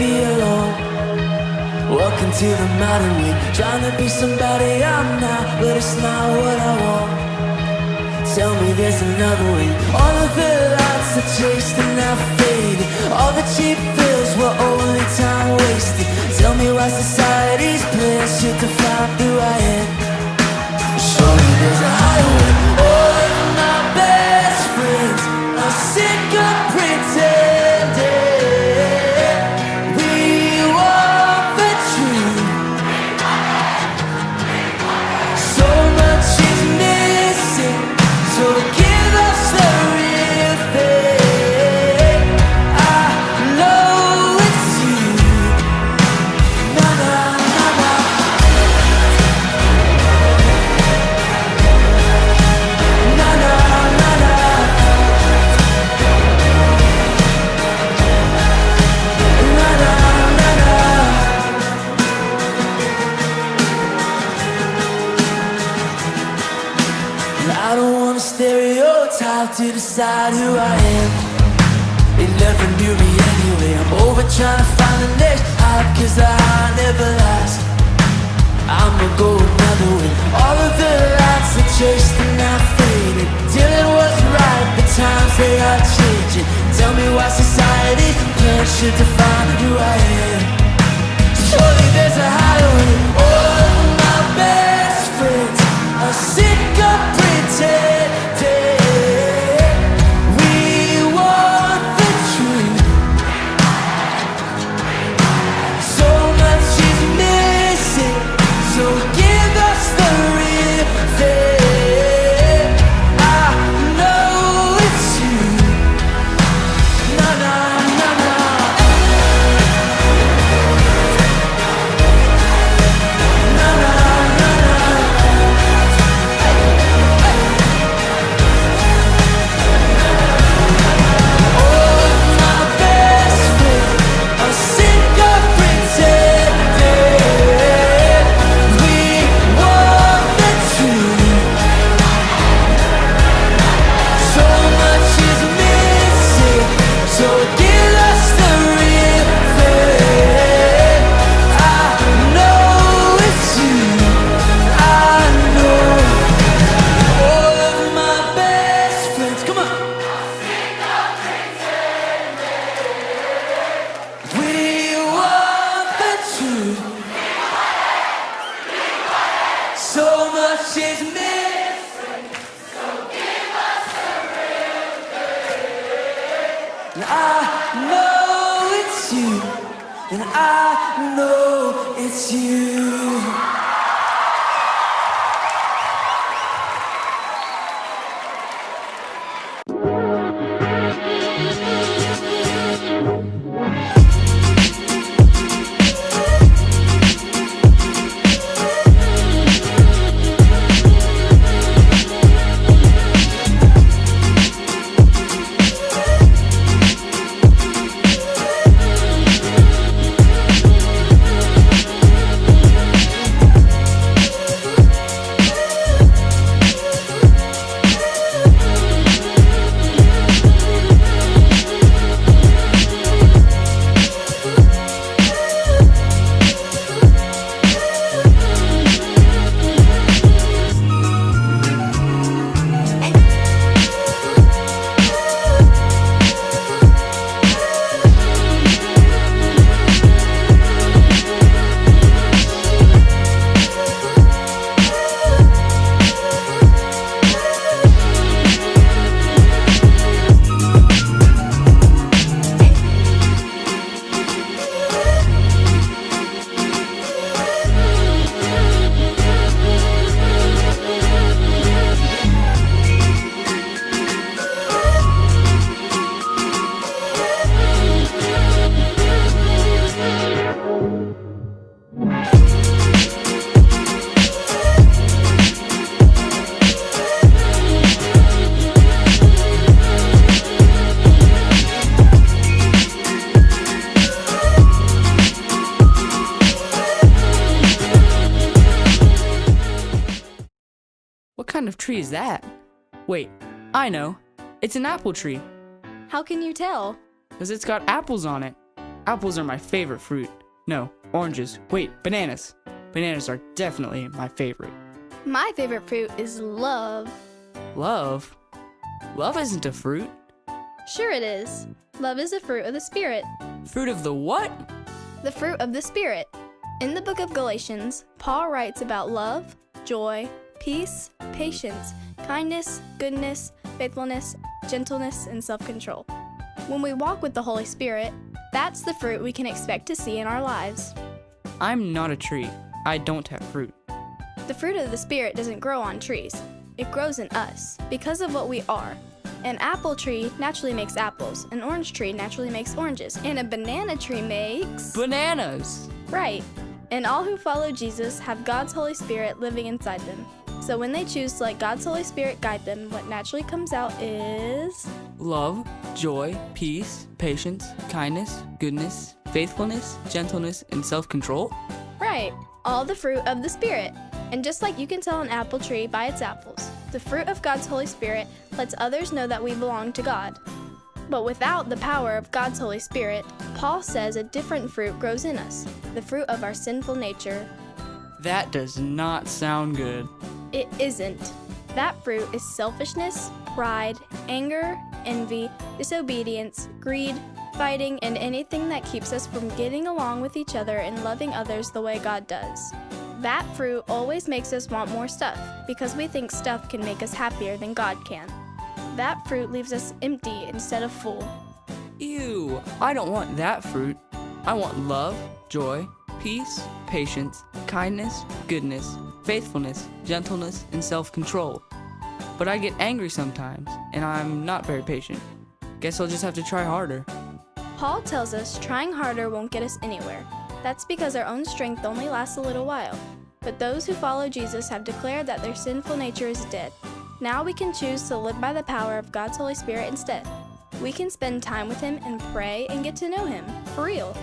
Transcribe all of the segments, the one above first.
be alone. Walking to the modern way, trying to be somebody I'm not, but it's not what I want. Tell me there's another way. All of the lights I chased and now faded. All the cheap thrills were only time wasted. Tell me why society's plans should define who I am. Surely there's a higher way. All of my best friends are sick of pretending. We want the truth. So much is missing, so give us the real thing. I know it's you. Na na na na. Na na na na. Na na na na. I don't want a stereotype to decide who I am. They never knew me anyway. I'm over trying to find the next hype, cause the high never lasts. I'ma go another way. All of the lights I chased and now faded. Till it was right, the times they are changing. Tell me why society's plans should define who I am. Surely there's a higher way. All of my best friends are sick of pretending. We want the truth. So much is missing, so give us the real thing. I know it's you. Na na na na. Na na na na. All of my best friends are sick of pretending. We want the truth. So much is missing, so give us the real thing. I know it's you. I know. All of my best friends, come on. We want the truth. So much is missing, so give us the real thing. And I know it's you, and I know it's you. What kind of tree is that? Wait, I know. It's an apple tree. How can you tell? Because it's got apples on it. Apples are my favorite fruit. No, oranges. Wait, bananas. Bananas are definitely my favorite. My favorite fruit is love. Love? Love isn't a fruit. Sure it is. Love is a fruit of the Spirit. Fruit of the what? The fruit of the Spirit. In the book of Galatians, Paul writes about love, joy, peace, patience, kindness, goodness, faithfulness, gentleness, and self-control. When we walk with the Holy Spirit, that's the fruit we can expect to see in our lives. I'm not a tree. I don't have fruit. The fruit of the Spirit doesn't grow on trees. It grows in us because of what we are. An apple tree naturally makes apples, an orange tree naturally makes oranges, and a banana tree makes... Bananas! Right. And all who follow Jesus have God's Holy Spirit living inside them. So when they choose to let God's Holy Spirit guide them, what naturally comes out is... Love, joy, peace, patience, kindness, goodness, faithfulness, gentleness, and self-control? Right. All the fruit of the Spirit. And just like you can tell an apple tree by its apples, the fruit of God's Holy Spirit lets others know that we belong to God. But without the power of God's Holy Spirit, Paul says a different fruit grows in us, the fruit of our sinful nature. That does not sound good. It isn't. That fruit is selfishness, pride, anger, envy, disobedience, greed, fighting, and anything that keeps us from getting along with each other and loving others the way God does. That fruit always makes us want more stuff because we think stuff can make us happier than God can. That fruit leaves us empty instead of full. Ew, I don't want that fruit. I want love, joy, peace, patience, kindness, goodness, faithfulness, gentleness, and self-control. But I get angry sometimes, and I'm not very patient. Guess I'll just have to try harder. Paul tells us trying harder won't get us anywhere. That's because our own strength only lasts a little while. But those who follow Jesus have declared that their sinful nature is dead. Now we can choose to live by the power of God's Holy Spirit instead. We can spend time with Him and pray and get to know Him, for real.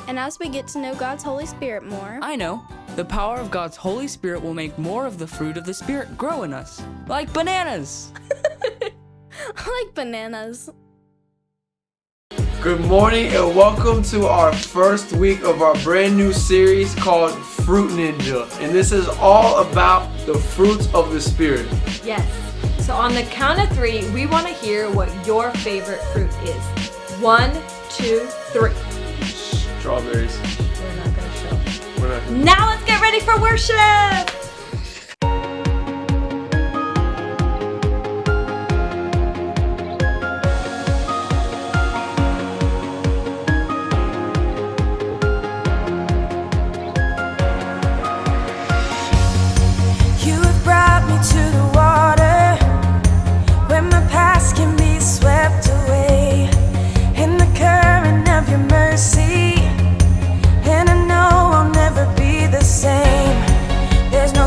And as we get to know God's Holy Spirit more... I know. The power of God's Holy Spirit will make more of the fruit of the Spirit grow in us. Like bananas! like bananas. Good morning and welcome to our first week of our brand new series called Fruit Ninja. And this is all about the fruits of the Spirit. Yes. So on the count of 3, we want to hear what your favorite fruit is. 1, 2, 3. Strawberries. We're not going to show. We're not. Now let's get ready for worship! You have brought me to the water where my past can be swept away in the current of your mercy, and I know I'll never be the same. There's no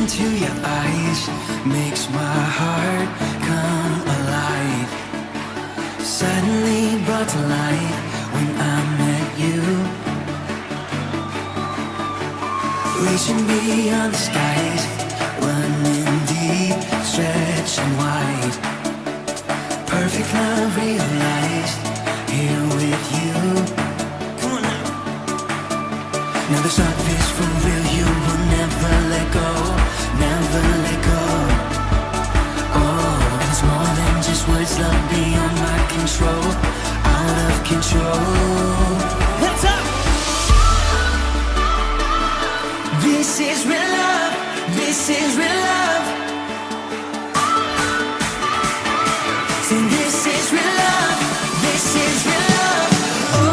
into your eyes makes my heart come alive. Suddenly brought to life when I met you. Reaching beyond the skies, running deep, stretching wide. Perfect love realized here with you. Come on now. Now this love is for real. You will never let go, never let go. Oh, and it's more than just words. Love beyond my control, out of control. What's up? This is real love. This is real love. See, this is real love. This is real love. Oh.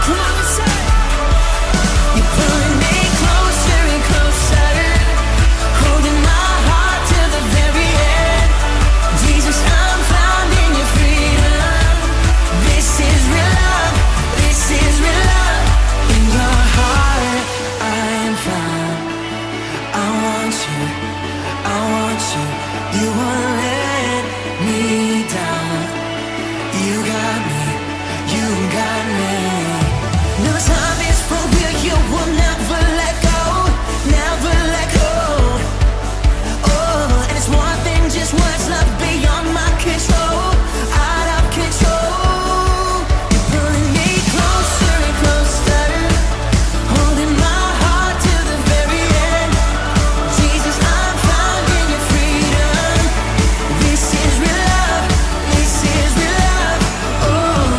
Come on, let's say. You're pulling me closer and closer, holding my heart till the very end. Jesus, I'm found in your freedom. This is real love. This is real love. In your heart, I am found. I want you. I want you. You won't let me down. You got me. You got me. No time is for real. You will never let go. Never let go. Oh, and it's more than just words. Love beyond my control. Out of control. You're pulling me closer and closer, holding my heart till the very end. Jesus, I'm found in your freedom. This is real love. This is real love. Oh.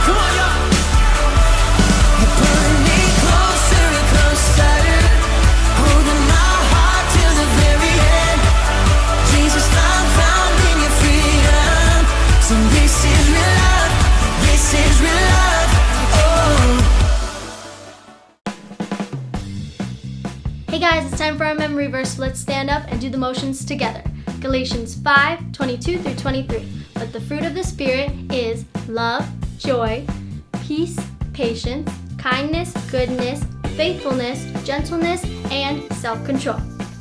Come on, y'all. You're pulling me closer and closer, holding my heart till the very end. Jesus, I'm found in your freedom. So this is real love. This is real love. Oh. Hey guys, it's time for our memory verse. Let's stand up and do the motions together. Galatians 5:22 through 23. But the fruit of the Spirit is love, joy, peace, patience, kindness, goodness, faithfulness, gentleness, and self-control.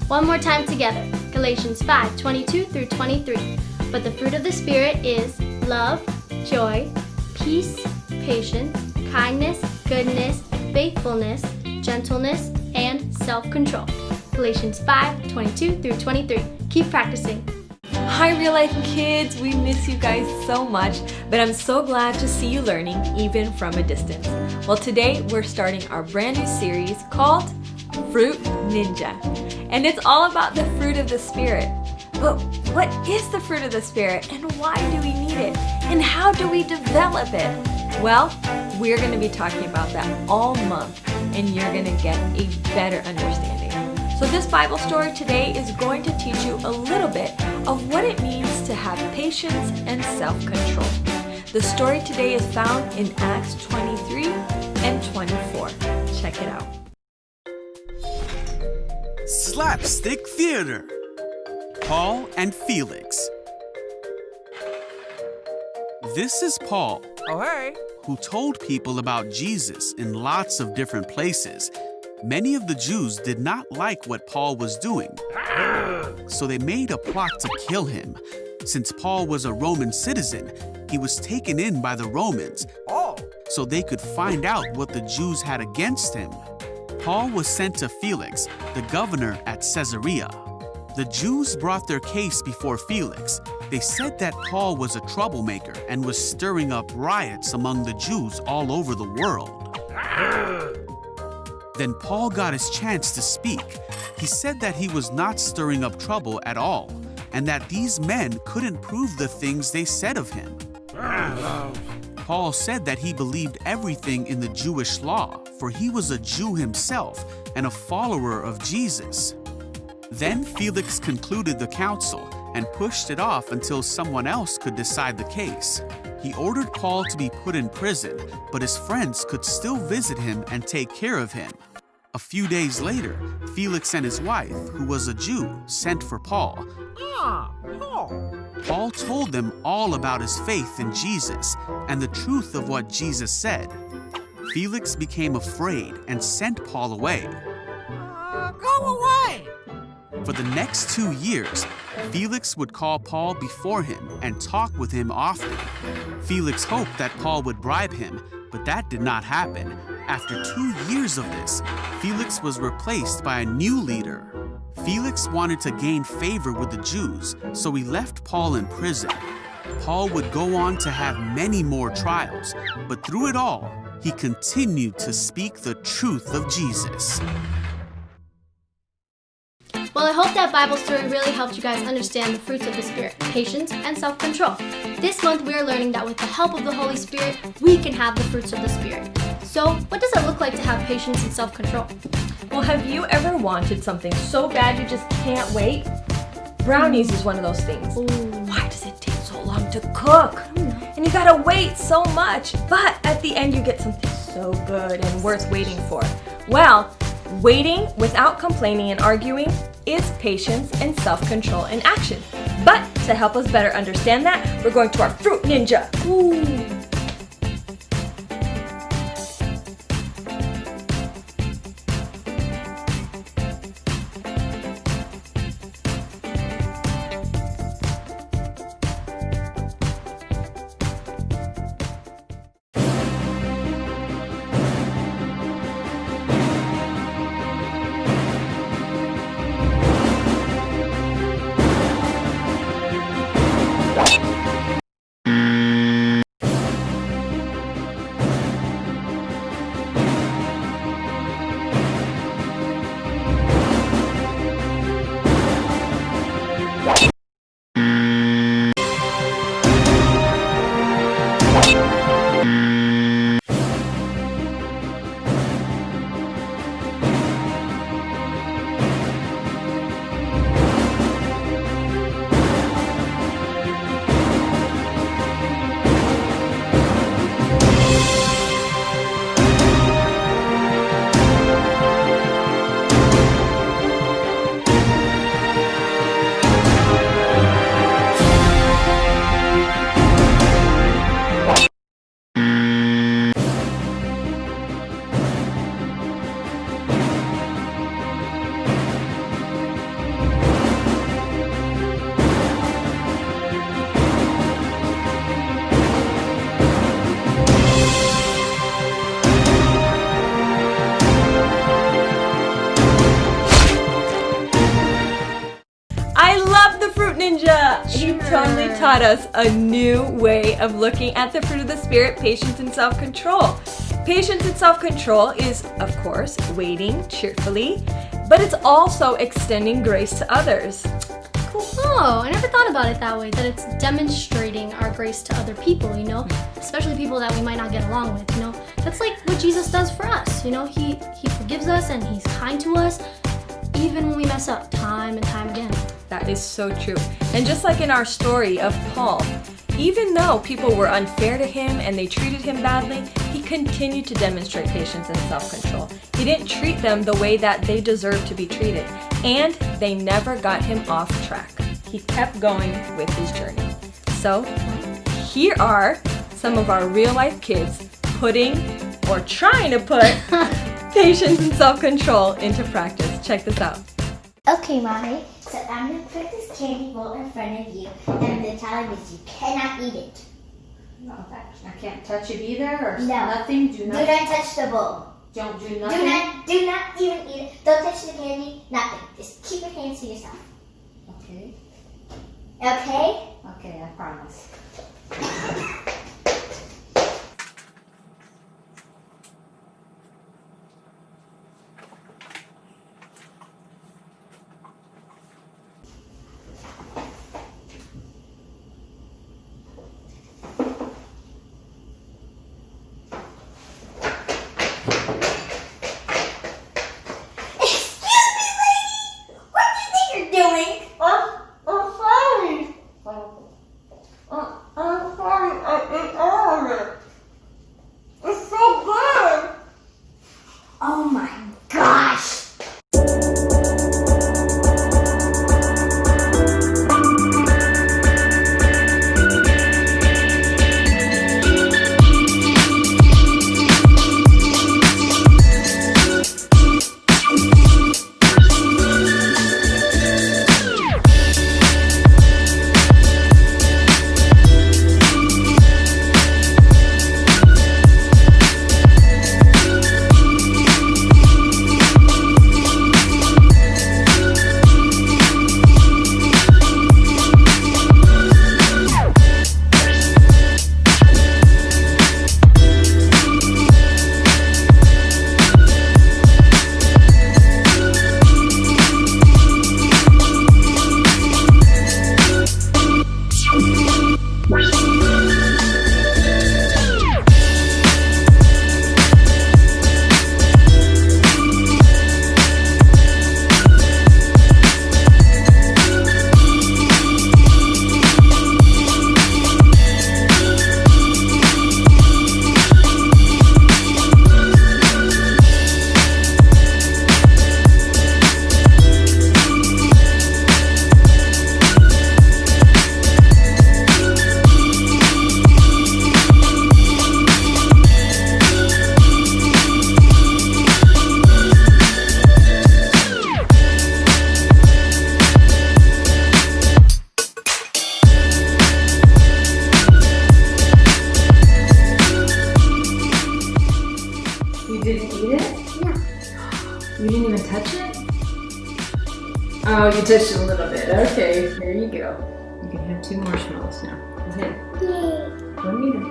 One more time together. Galatians 5:22 through 23. But the fruit of the Spirit is love, joy, peace, patience, kindness, goodness, faithfulness, gentleness, and self-control. Galatians 5:22 through 23. Keep practicing. Hi, Real Life Kids. We miss you guys so much, but I'm so glad to see you learning even from a distance. Well, today we're starting our brand new series called Fruit Ninja, and it's all about the fruit of the Spirit. But what is the fruit of the Spirit, and why do we need it, and how do we develop it? Well, we're going to be talking about that all month, and you're going to get a better understanding. So this Bible story today is going to teach you a little bit of what it means to have patience and self-control. The story today is found in Acts 23 and 24. Check it out. Slapstick Theater. Paul and Felix. This is Paul, Oh, hey. who told people about Jesus in lots of different places. Many of the Jews did not like what Paul was doing, so they made a plot to kill him. Since Paul was a Roman citizen, he was taken in by the Romans, so they could find out what the Jews had against him. Paul was sent to Felix, the governor at Caesarea. The Jews brought their case before Felix. They said that Paul was a troublemaker and was stirring up riots among the Jews all over the world. Then Paul got his chance to speak. He said that he was not stirring up trouble at all, and that these men couldn't prove the things they said of him. Paul said that he believed everything in the Jewish law, for he was a Jew himself and a follower of Jesus. Then Felix concluded the council and pushed it off until someone else could decide the case. He ordered Paul to be put in prison, but his friends could still visit him and take care of him. A few days later, Felix and his wife, who was a Jew, sent for Paul. Paul told them all about his faith in Jesus and the truth of what Jesus said. Felix became afraid and sent Paul away. Go away! For the next 2 years, Felix would call Paul before him and talk with him often. Felix hoped that Paul would bribe him, but that did not happen. After 2 years of this, Felix was replaced by a new leader. Felix wanted to gain favor with the Jews, so he left Paul in prison. Paul would go on to have many more trials, but through it all, he continued to speak the truth of Jesus. Well, I hope that Bible story really helped you guys understand the fruits of the Spirit, patience and self-control. This month we are learning that with the help of the Holy Spirit, we can have the fruits of the Spirit. So, what does it look like to have patience and self-control? Well, have you ever wanted something so bad you just can't wait? Brownies is one of those things. Why does it take so long to cook? And you gotta wait so much, but at the end you get something so good and worth waiting for. Well, waiting without complaining and arguing is patience and self-control in action. But to help us better understand that, we're going to our Fruit Ninja. He totally taught us a new way of looking at the fruit of the Spirit, patience and self-control. Patience and self-control is, of course, waiting cheerfully, but it's also extending grace to others. Cool. Oh, I never thought about it that way, that it's demonstrating our grace to other people, especially people that we might not get along with, That's like what Jesus does for us, He forgives us and He's kind to us, even when we mess up time and time again. That is so true. And just like in our story of Paul, even though people were unfair to him and they treated him badly, he continued to demonstrate patience and self-control. He didn't treat them the way that they deserved to be treated, and they never got him off track. He kept going with his journey. So, here are some of our real-life kids putting, or trying to put, patience and self-control into practice. Check this out. Okay, Mommy, so I'm going to put this candy bowl in front of you, and the challenge is you cannot eat it. No, I can't touch it either, or No. nothing? Do not touch the bowl. Don't do nothing? Do not even eat it. Don't touch the candy, nothing. Just keep your hands to yourself. Okay. Okay? Okay, I promise. Excuse me, lady! What do you think you're doing? I'm sorry. I'm sorry, I ate all of it. It's so good. Oh my gosh. You didn't eat it? No. You didn't even touch it? Oh, you touched it a little bit. Okay, here you go. You can have 2 marshmallows now. Go ahead. Yay. Don't eat them.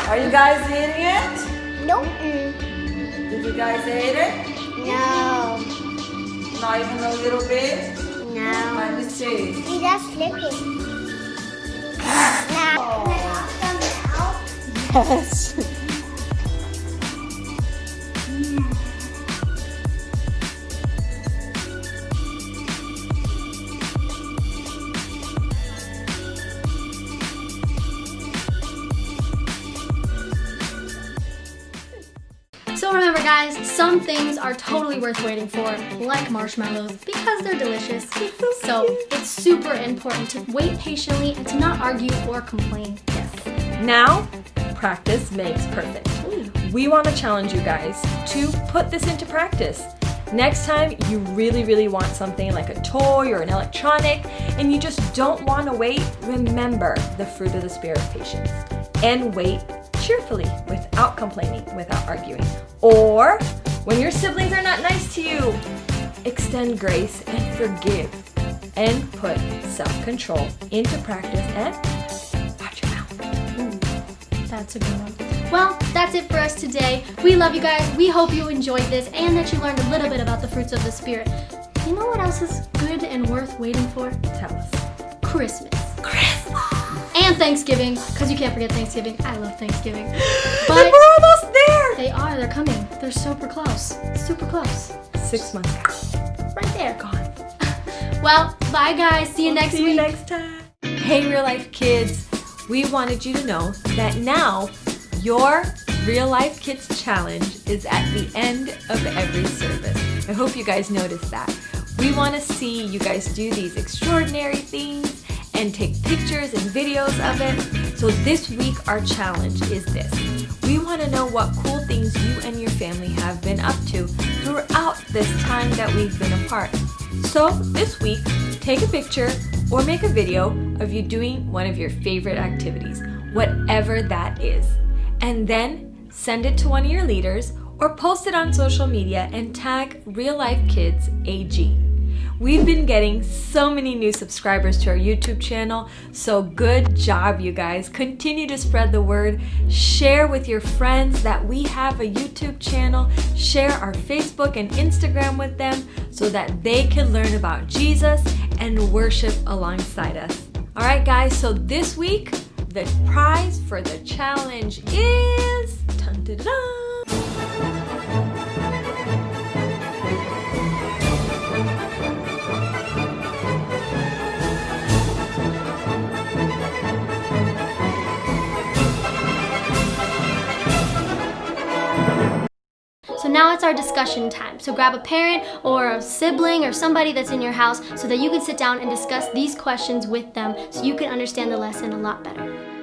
Are you guys eating it? Nope. Did you guys eat it? No. Not even a little bit? No. Let me see. See, that's flipping. Now. Yes. So remember guys, some things are totally worth waiting for, like marshmallows, because they're delicious. So it's super important to wait patiently and to not argue or complain. Yes. Now, practice makes perfect. We want to challenge you guys to put this into practice. Next time you really want something like a toy or an electronic and you just don't want to wait, remember the fruit of the Spirit, patience, and wait cheerfully without complaining, without arguing. Or when your siblings are not nice to you, extend grace and forgive and put self-control into practice and watch your mouth. That's a good one. Well, that's it for us today. We love you guys. We hope you enjoyed this and that you learned a little bit about the fruits of the Spirit. You know what else is good and worth waiting for? Tell us. Christmas. And Thanksgiving, because you can't forget Thanksgiving. I love Thanksgiving. But And we're almost there! they are, they're coming. They're super close. Super close. 6 months out. Right there. Gone. Well, bye guys. See you next See week. you next time. Hey, real life kids. We wanted you to know that now your Real Life Kids Challenge is at the end of every service. I hope you guys noticed that. We want to see you guys do these extraordinary things and take pictures and videos of it. So this week our challenge is this. We want to know what cool things you and your family have been up to throughout this time that we've been apart. So this week, take a picture or make a video of you doing one of your favorite activities, whatever that is. And then send it to one of your leaders or post it on social media and tag Real Life Kids AG. We've been getting so many new subscribers to our YouTube channel, so good job, you guys. Continue to spread the word. Share with your friends that we have a YouTube channel. Share our Facebook and Instagram with them so that they can learn about Jesus and worship alongside us. All right, guys, so this week, the prize for the challenge is... Dun-dun-dun. now it's our discussion time. So grab a parent or a sibling or somebody that's in your house so that you can sit down and discuss these questions with them so you can understand the lesson a lot better.